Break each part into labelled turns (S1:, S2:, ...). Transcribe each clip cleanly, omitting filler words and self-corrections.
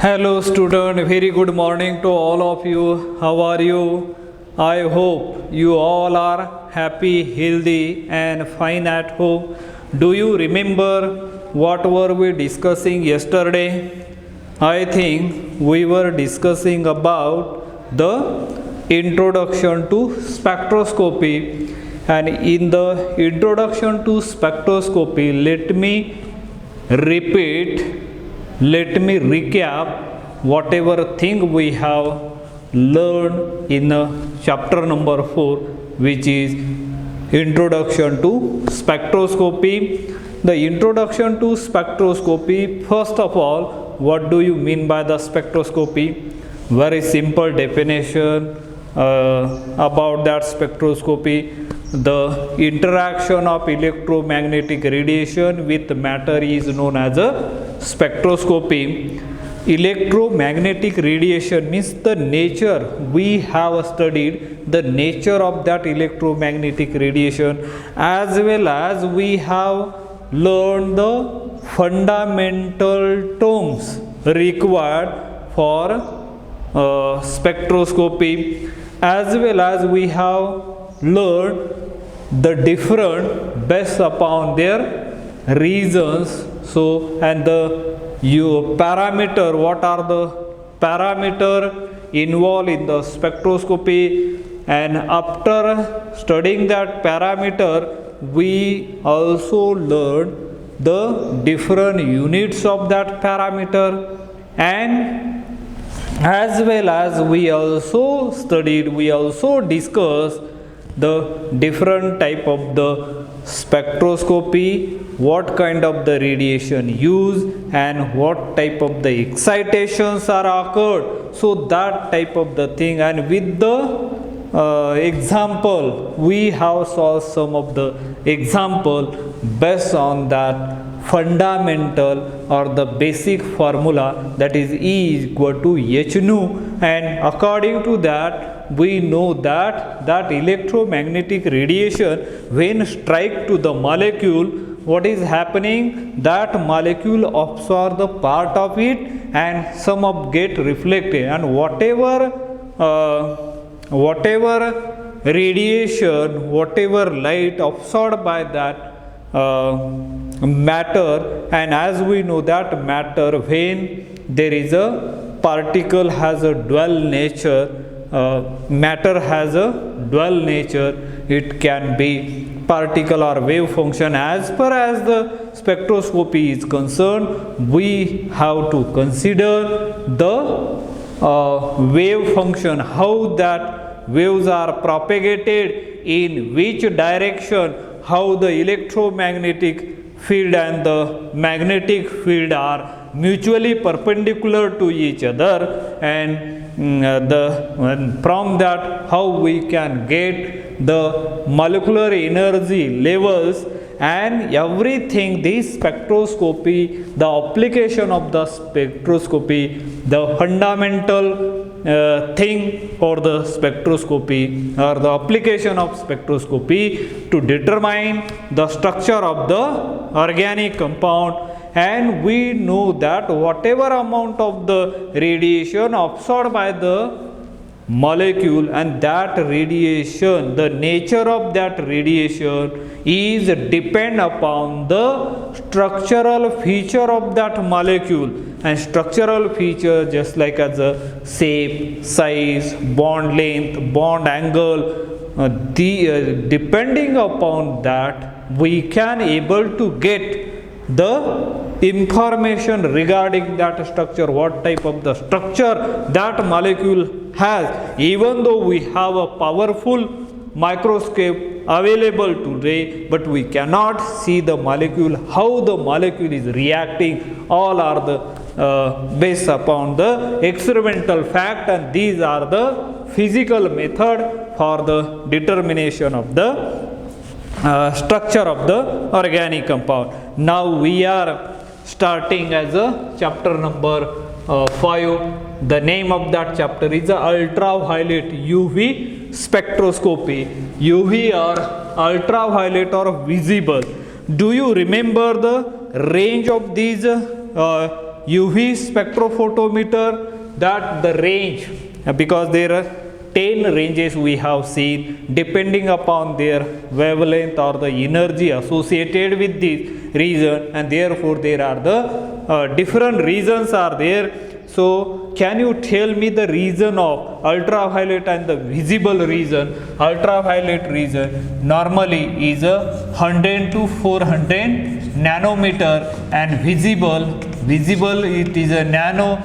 S1: Hello student, very good morning to all of you. How are you? I hope you all are happy, healthy and fine at home. Do you remember what were we discussing yesterday? I think we were discussing about the introduction to spectroscopy, and in the introduction to spectroscopy let me recap whatever thing we have learned in chapter number 4, which is introduction to spectroscopy. The introduction to spectroscopy, first of all, what do you mean by the spectroscopy? Very simple definition about that spectroscopy. The interaction of electromagnetic radiation with matter is known as a spectroscopy. Electromagnetic radiation means the nature. We have studied the nature of that electromagnetic radiation, as well as we have learned the fundamental terms required for spectroscopy, as well as we have learned the different based upon their reasons. So, and the parameter, what are the parameter involved in the spectroscopy, and after studying that parameter we also learned the different units of that parameter, and as well as we also discussed the different type of the spectroscopy, what kind of the radiation used and what type of the excitations are occurred. So that type of the thing, and with the example we have solved some of the example based on that fundamental or the basic formula, that is E is equal to h nu, and according to that we know that electromagnetic radiation when strike to the molecule, what is happening, that molecule absorb the part of it and some of get reflected, and whatever radiation, whatever light absorbed by that matter, and as we know that matter, when there is a particle has a dual nature, matter has a dual nature, it can be particle or wave function. As far as the spectroscopy is concerned, we have to consider the wave function, how that waves are propagated, in which direction, how the electromagnetic field and the magnetic field are mutually perpendicular to each other, and from that how we can get the molecular energy levels and everything. This spectroscopy, the application of the spectroscopy, the fundamental thing for the spectroscopy or the application of spectroscopy to determine the structure of the organic compound. And we know that whatever amount of the radiation absorbed by the molecule, and that radiation, the nature of that radiation is depend upon the structural feature of that molecule, and structural feature just like as a shape, size, bond length, bond angle, depending upon that we can able to get the information regarding that structure, what type of the structure that molecule has. Even though we have a powerful microscope available today, but we cannot see the molecule, how the molecule is reacting. All are the based upon the experimental fact, and these are the physical method for the determination of the structure of the organic compound. Now we are starting as a chapter number 5. The name of that chapter is ultraviolet UV spectroscopy. UV or ultraviolet or visible. Do you remember the range of these UV spectrophotometer, that the range, because there are 10 ranges we have seen depending upon their wavelength or the energy associated with this region, and therefore there are the different regions are there. So can you tell me the region of ultraviolet and the visible region? Ultraviolet region normally is a 100 to 400 nanometer, and visible it is a nano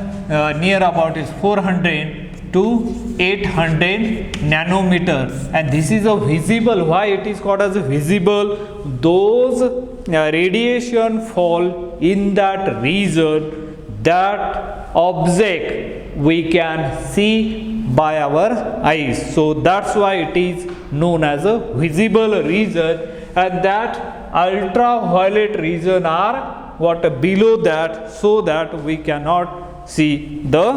S1: near about is 400 to 800 nanometer, and this is a visible. Why it is called as a visible? Those radiation fall in that region, that object we can see by our eyes. So that's why it is known as a visible region, and that ultraviolet region are what below that, so that we cannot see the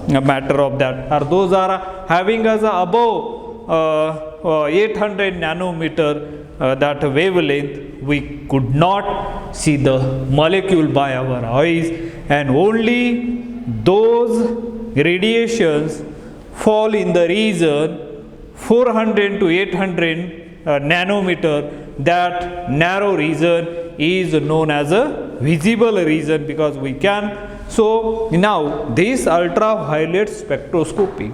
S1: matter of that, or those are having as above 800 nanometer that wavelength, we could not see the molecule by our eyes, and only those radiations fall in the region 400 to 800 nanometer. That narrow region is known as a visible region, because we can. So now this ultraviolet spectroscopy,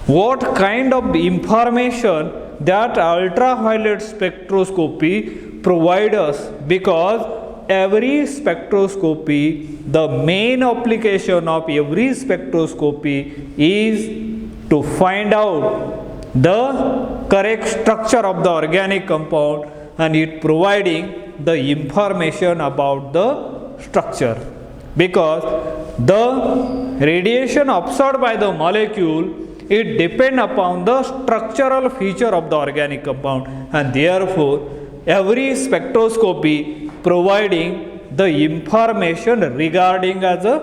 S1: what kind of information that ultraviolet spectroscopy provide us? Because every spectroscopy, the main application of every spectroscopy is to find out the correct structure of the organic compound, and it providing the information about the structure, because the radiation absorbed by the molecule, it depend upon the structural feature of the organic compound, and therefore every spectroscopy providing the information regarding as a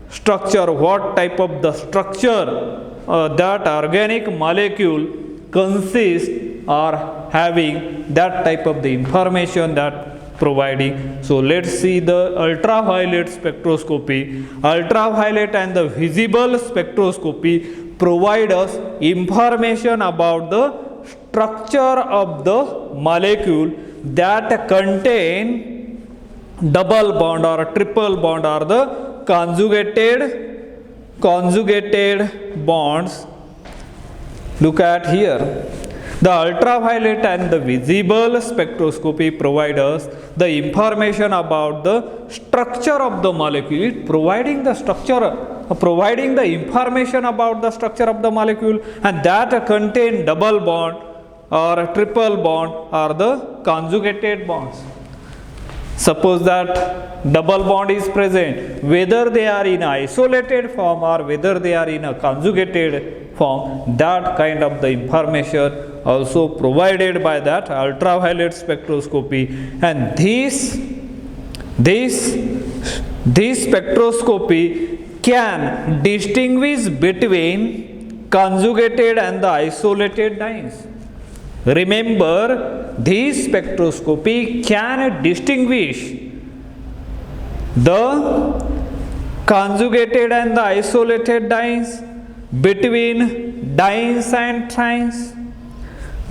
S1: structure, what type of the structure that organic molecule consists, or having that type of the information that providing. So let's see the ultraviolet spectroscopy. Ultraviolet and the visible spectroscopy provide us information about the structure of the molecule that contain double bond or triple bond, or the conjugated bonds. Look at here. The ultraviolet and the visible spectroscopy provide us the information about the structure of the molecule. It providing the information about the structure of the molecule, and that contain double bond or triple bond or the conjugated bonds. Suppose that double bond is present, whether they are in isolated form or whether they are in a conjugated form, that kind of the information also provided by that ultraviolet spectroscopy. And this spectroscopy can distinguish between conjugated and the isolated dyes. Remember, this spectroscopy can distinguish the conjugated and the isolated dyes, between dyes and trines,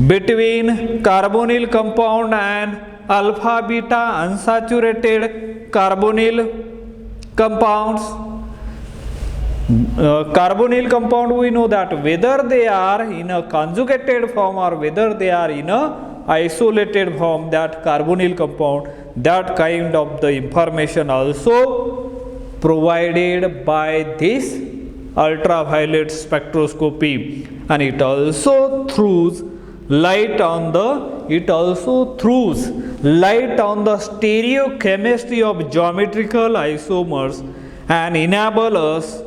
S1: between carbonyl compound and alpha beta unsaturated carbonyl compounds. Carbonyl compound, we know that whether they are in a conjugated form or whether they are in a isolated form, that carbonyl compound, that kind of the information also provided by this ultraviolet spectroscopy. And it also throws light on the stereochemistry of geometrical isomers and enable us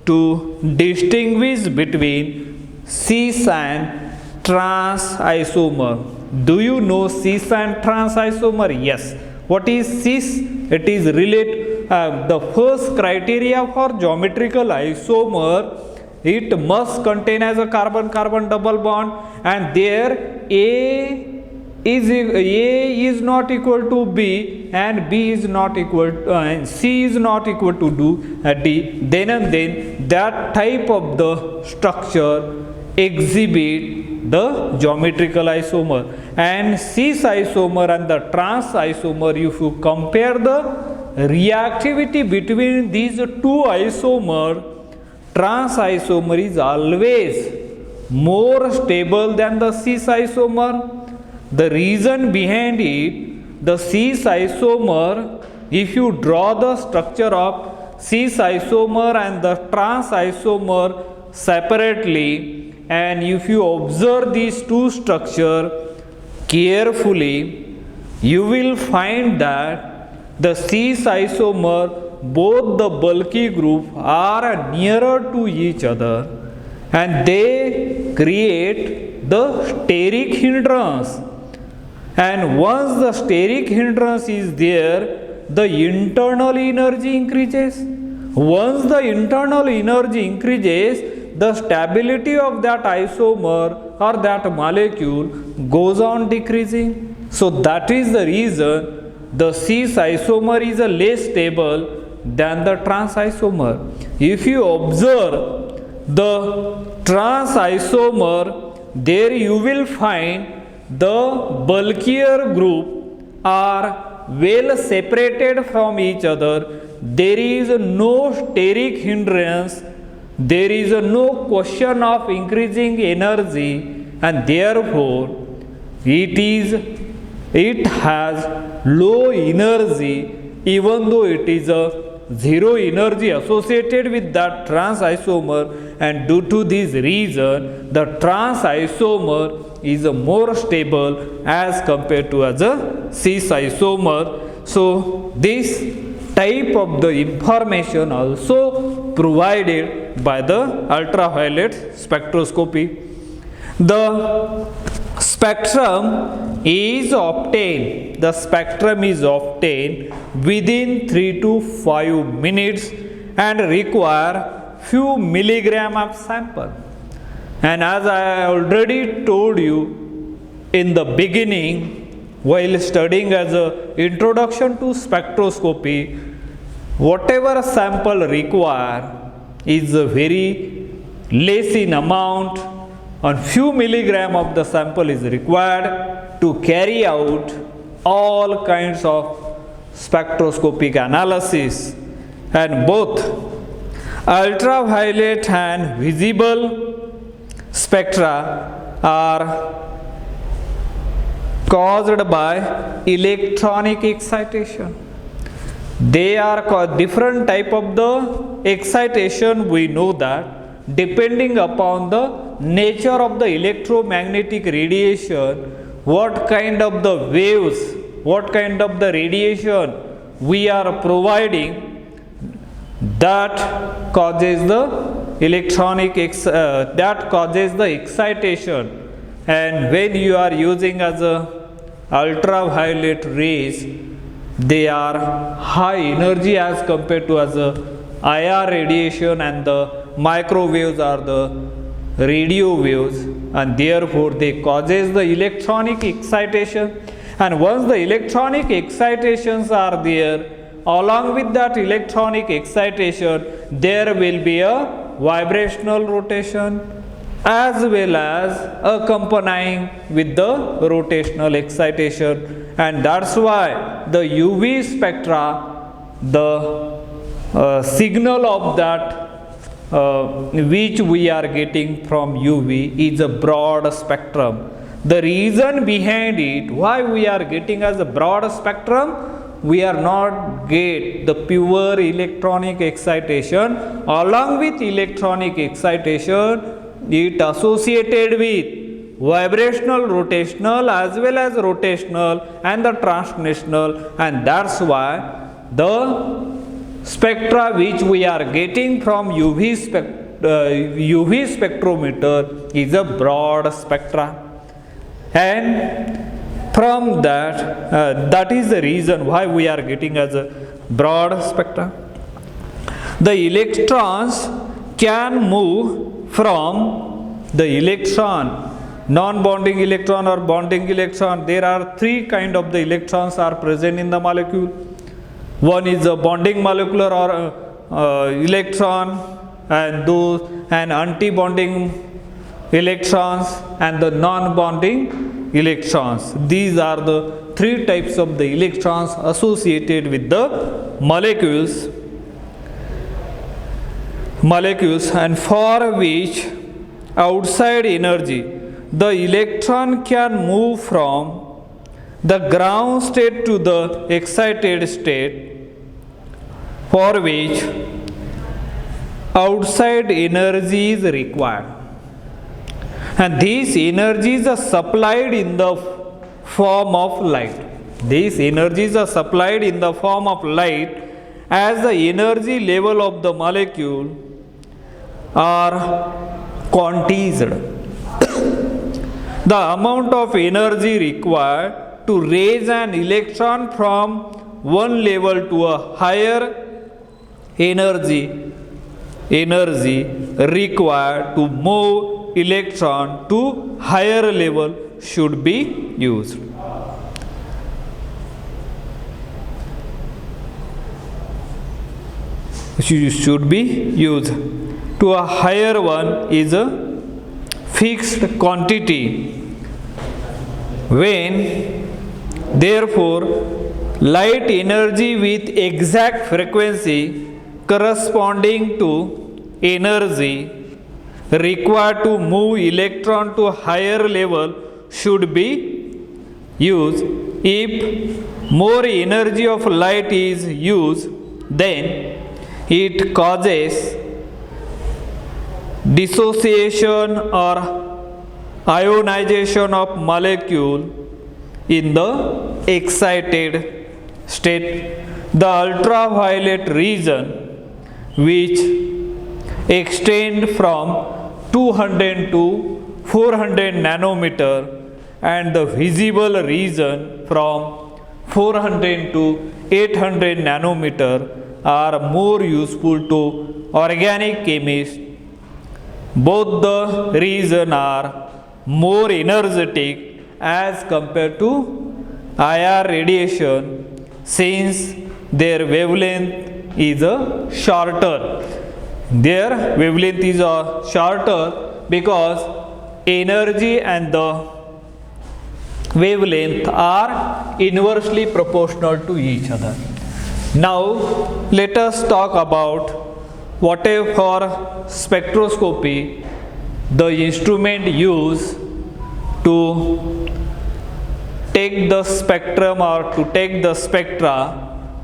S1: to distinguish between cis and trans isomer. Do you know cis and trans isomer? Yes. What is cis? It is the first criteria for geometrical isomer. It must contain as a carbon-carbon double bond, and there A is not equal to B and B is not equal to, and C is not equal to D, then and then that type of the structure exhibit the geometrical isomer. And cis isomer and the trans isomer, if you compare the reactivity between these two isomer, trans isomer is always more stable than the cis isomer. The reason behind it, the cis isomer, if you draw the structure of cis isomer and the trans isomer separately, and if you observe these two structures carefully, you will find that the cis isomer, both the bulky group are nearer to each other and they create the steric hindrance. And once the steric hindrance is there, the internal energy increases. Once the internal energy increases, the stability of that isomer or that molecule goes on decreasing. So that is the reason the cis isomer is less stable than the trans isomer. If you observe the trans isomer, there you will find the bulkier group are well separated from each other. There is no steric hindrance. There is no question of increasing energy, and therefore it has low energy, even though it is a zero energy associated with that trans isomer. And due to this reason, the trans isomer is more stable as compared to as a cis isomer. So this type of the information also provided by the ultraviolet spectroscopy. The spectrum is obtained within 3 to 5 minutes and require few milligram of sample. And as I already told you in the beginning, while studying as a introduction to spectroscopy, whatever sample require is a very less in amount, and few milligram of the sample is required to carry out all kinds of spectroscopic analysis. And both ultraviolet and visible spectra are caused by electronic excitation. They are different type of the excitation. We know that depending upon the nature of the electromagnetic radiation, what kind of the waves, what kind of the radiation we are providing, that causes the that causes the excitation. And when you are using as a ultraviolet rays, they are high energy as compared to as a IR radiation, and the microwaves are the radio waves, and therefore they causes the electronic excitation. And once the electronic excitations are there, along with that electronic excitation, there will be a vibrational rotation as well as accompanying with the rotational excitation. And that's why the UV spectra, the signal of that which we are getting from UV is a broad spectrum. The reason behind it, why we are getting as a broad spectrum, we are not get the pure electronic excitation. Along with electronic excitation, it associated with vibrational, rotational as well as rotational and the translational, and that's why the spectra which we are getting from UV spectrometer is a broad spectra. And from that, that is the reason why we are getting as a broad spectra. The electrons can move from the electron non-bonding electron or bonding electron. There are three kind of the electrons are present in the molecule. One is a bonding molecular or electron, and those and anti-bonding electrons and the non-bonding electrons. These are the three types of the electrons associated with the molecules, and for which outside energy the electron can move from the ground state to the excited state, for which outside energy is required, and these energies are supplied in the form of light. These energies are supplied in the form of light as the energy level of the molecule are quantized. The amount of energy required to raise an electron from one level to a higher energy required to move electron to higher level should be used. Should be used. To a higher one is a fixed quantity. When therefore light energy with exact frequency corresponding to energy required to move electron to higher level should be used. If more energy of light is used, then it causes dissociation or ionization of molecule in the excited state. The ultraviolet region, which extend from 200 to 400 nanometer, and the visible region from 400 to 800 nanometer are more useful to organic chemists. Both the regions are more energetic as compared to IR radiation, since their wavelength is shorter. Their wavelength is shorter because energy and the wavelength are inversely proportional to each other. Now let us talk about whatever for spectroscopy, the instrument used to take the spectrum or to take the spectra.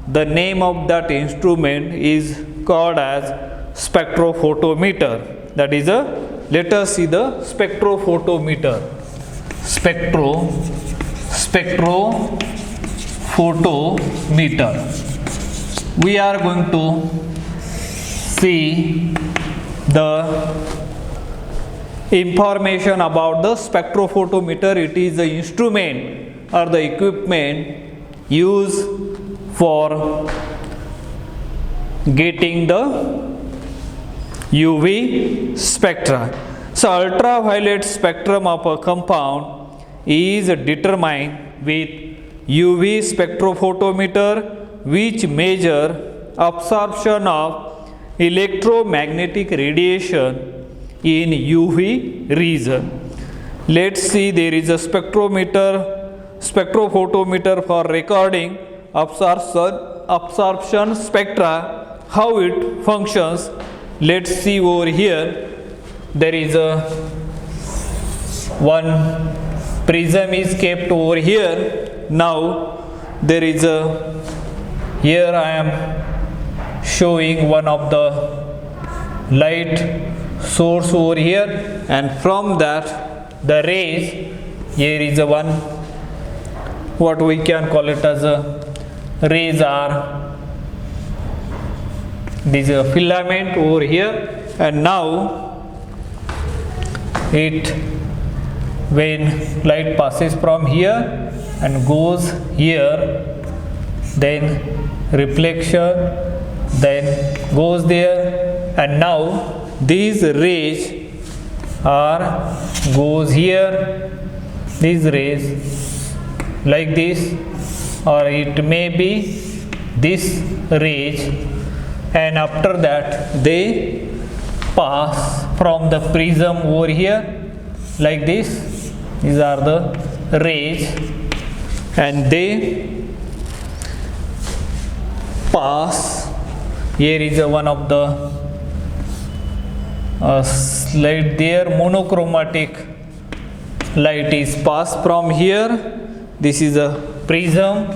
S1: The name of that instrument is called as spectrophotometer. That is let us see the spectrophotometer. Spectrophotometer. We are going to see the information about the spectrophotometer. It is the instrument or the equipment used for getting the UV spectra. So ultraviolet spectrum of a compound is determined with UV spectrophotometer, which measure absorption of electromagnetic radiation in UV region. Let's see, there is a spectrophotometer for recording absorption spectra, how it functions. Let's see over here. There is one prism is kept over here. Now there is here I am showing one of the light source over here, and from that the rays, here is one, what we can call it as a rays are, this is a filament over here, and now it, when light passes from here and goes here, then reflection, then goes there, and now these rays or goes here, these rays like this, or it may be this rays, and after that they pass from the prism over here like this. These are the rays, and they pass. Here is one of the light there, monochromatic light is passed from here. This is a prism,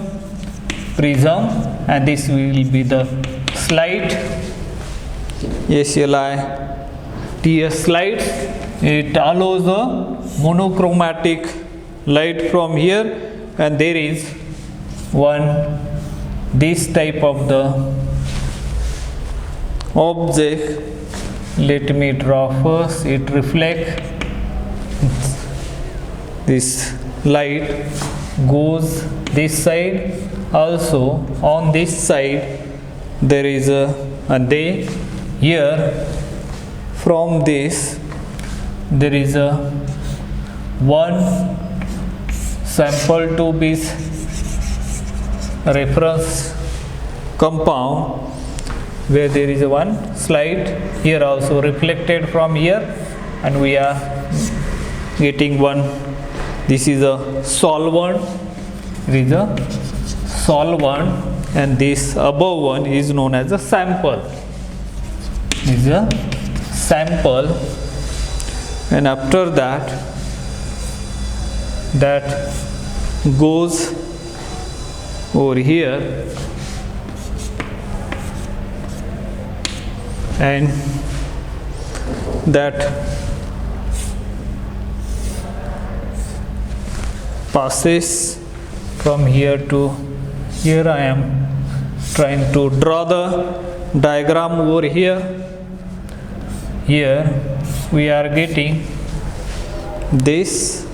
S1: and this will be the slide, SLITS slide. It allows a monochromatic light from here, and there is one this type of the object. Let me draw first. It reflects, this light goes this side, also on this side there is a they here from this there is a one sample to be reference compound, where there is a one slide here also reflected from here, and we are getting one. This is a solvent, it is a solvent, and this above one is known as a sample. This is a sample, and after that goes over here, and that passes from here to here. I am trying to draw the diagram over here. Here we are getting this,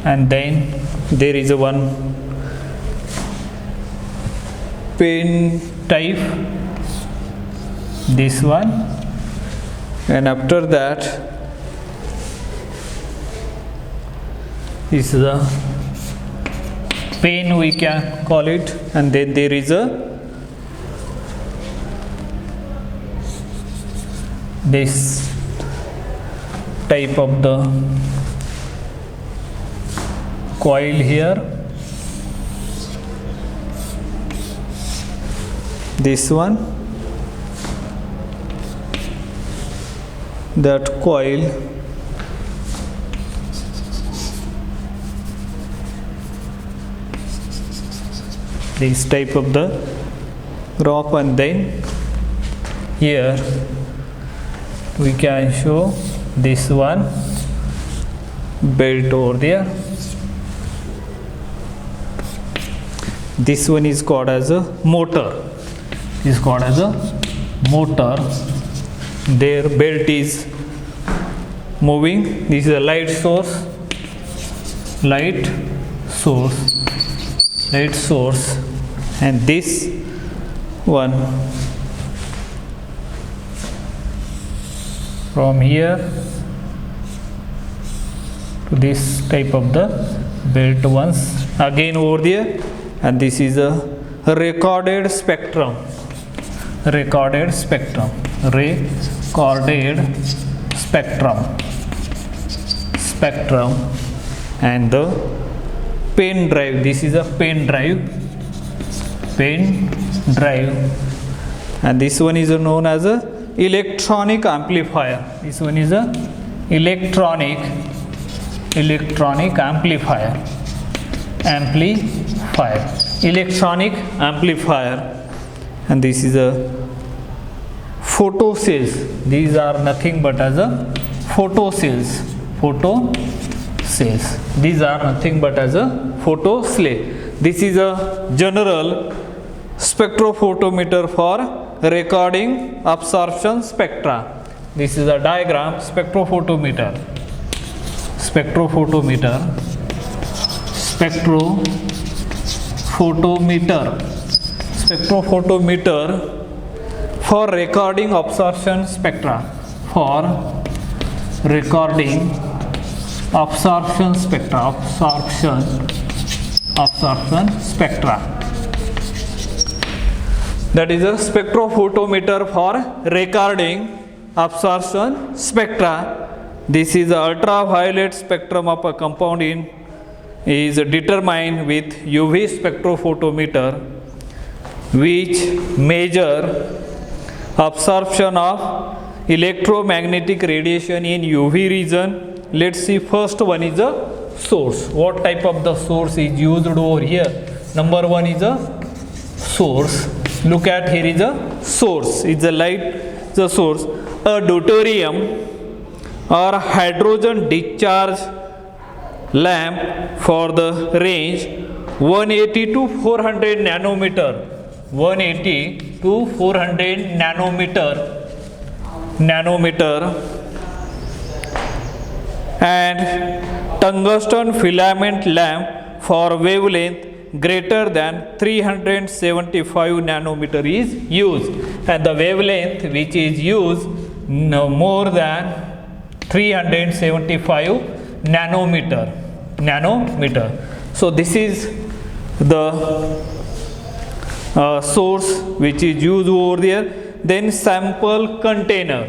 S1: and then there is a one pen type, this one, and after that is the pen, we can call it, and then there is a this type of the coil here, this one, that coil, this type of the graph, and then here we can show this one belt over there. This one is called as a motor. Is called as a motor. Their belt is moving. This is a light source, and this one from here to this type of the belt once again over there, and this is a recorded spectrum, and the pen drive. This is a pen drive, and this one is known as a electronic amplifier. This one is a electronic amplifier, electronic amplifier, and this is a photo cells. These are nothing but as a photo cells. These are nothing but as a photo cell. This is a general spectrophotometer for recording absorption spectra. This is a diagram, spectrophotometer, spectrophotometer for recording absorption spectra, for recording absorption spectra, absorption spectra. That is a spectrophotometer for recording absorption spectra. This is the ultraviolet spectrum of a compound is determined with UV spectrophotometer, which measure absorption of electromagnetic radiation in UV region. Let's see, first one is a source. What type of the source is used over here? Number one is a source. Look at, here is a source. It's a light, the source. A deuterium or hydrogen discharge lamp for the range 180 to 400 nanometer. 180 to 400 nanometer. And tungsten filament lamp for wavelength greater than 375 nanometer is used, and the wavelength which is used more than 375 nanometer. So this is the source which is used over there. Then sample container.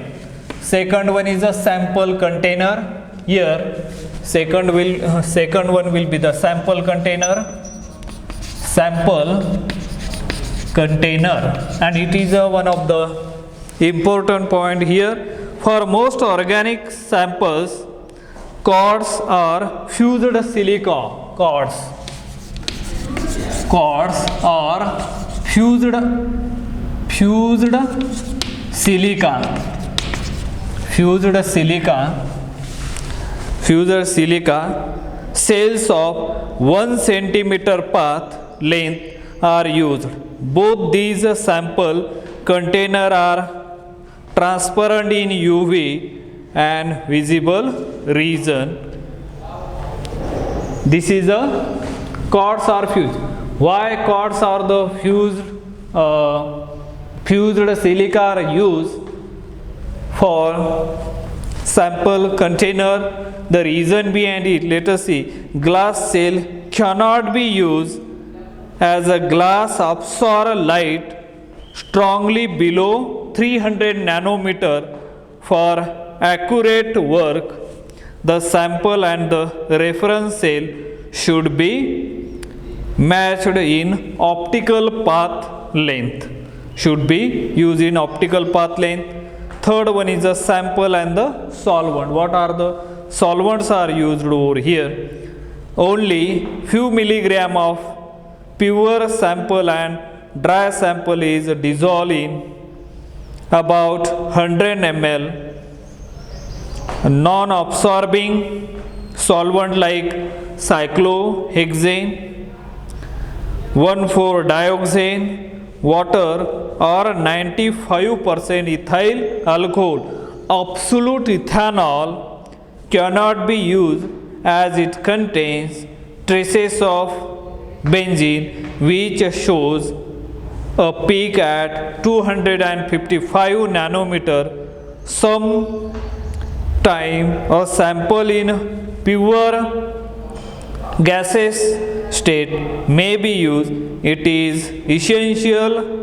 S1: Second one is a sample container. Here second one will be the sample container, and it is one of the important point here. For most organic samples, cords are fused silica. Cords are fused silica. Cells of 1 centimeter path length are used. Both these sample container are transparent in UV and visible region. This is a cords are fused. Why cords are the fused silica are used for sample container? The reason behind it, let us see. Glass cell cannot be used as a glass absorb light strongly below 300 nanometer. For accurate work, the sample and the reference cell should be matched in optical path length. Should be used in optical path length. Third one is the sample and the solvent. What are the solvents are used over here? Only few milligram of pure sample and dry sample is dissolved in about 100 ml. Non-absorbing solvent like cyclohexane, 1,4-dioxane, water or 95% ethyl alcohol. Absolute ethanol cannot be used as it contains traces of benzene, which shows a peak at 255 nanometer. Sometime a sample in pure gaseous state may be used. It is essential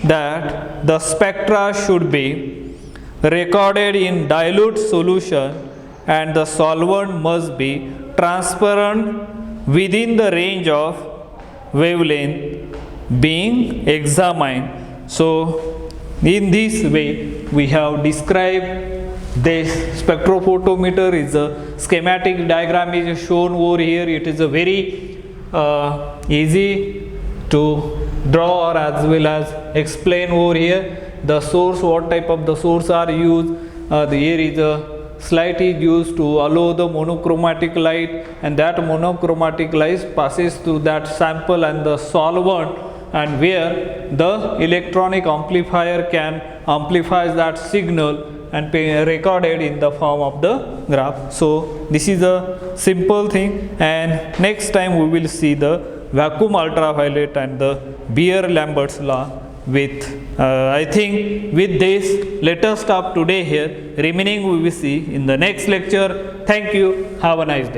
S1: that the spectra should be recorded in dilute solution, and the solvent must be transparent within the range of wavelength being examined. So in this way we have described this spectrophotometer. Is a schematic diagram is shown over here. It is a very easy to draw or as well as explain over here. The source, what type of the source are used. Here is a slide is used to allow the monochromatic light, and that monochromatic light passes through that sample and the solvent, and where the electronic amplifier can amplify that signal and recorded in the form of the graph. So this is a simple thing, and next time we will see the vacuum ultraviolet and the Beer-Lambert's law. with I think with this let us stop today here. Remaining we will see in the next lecture. Thank you. Have a nice day.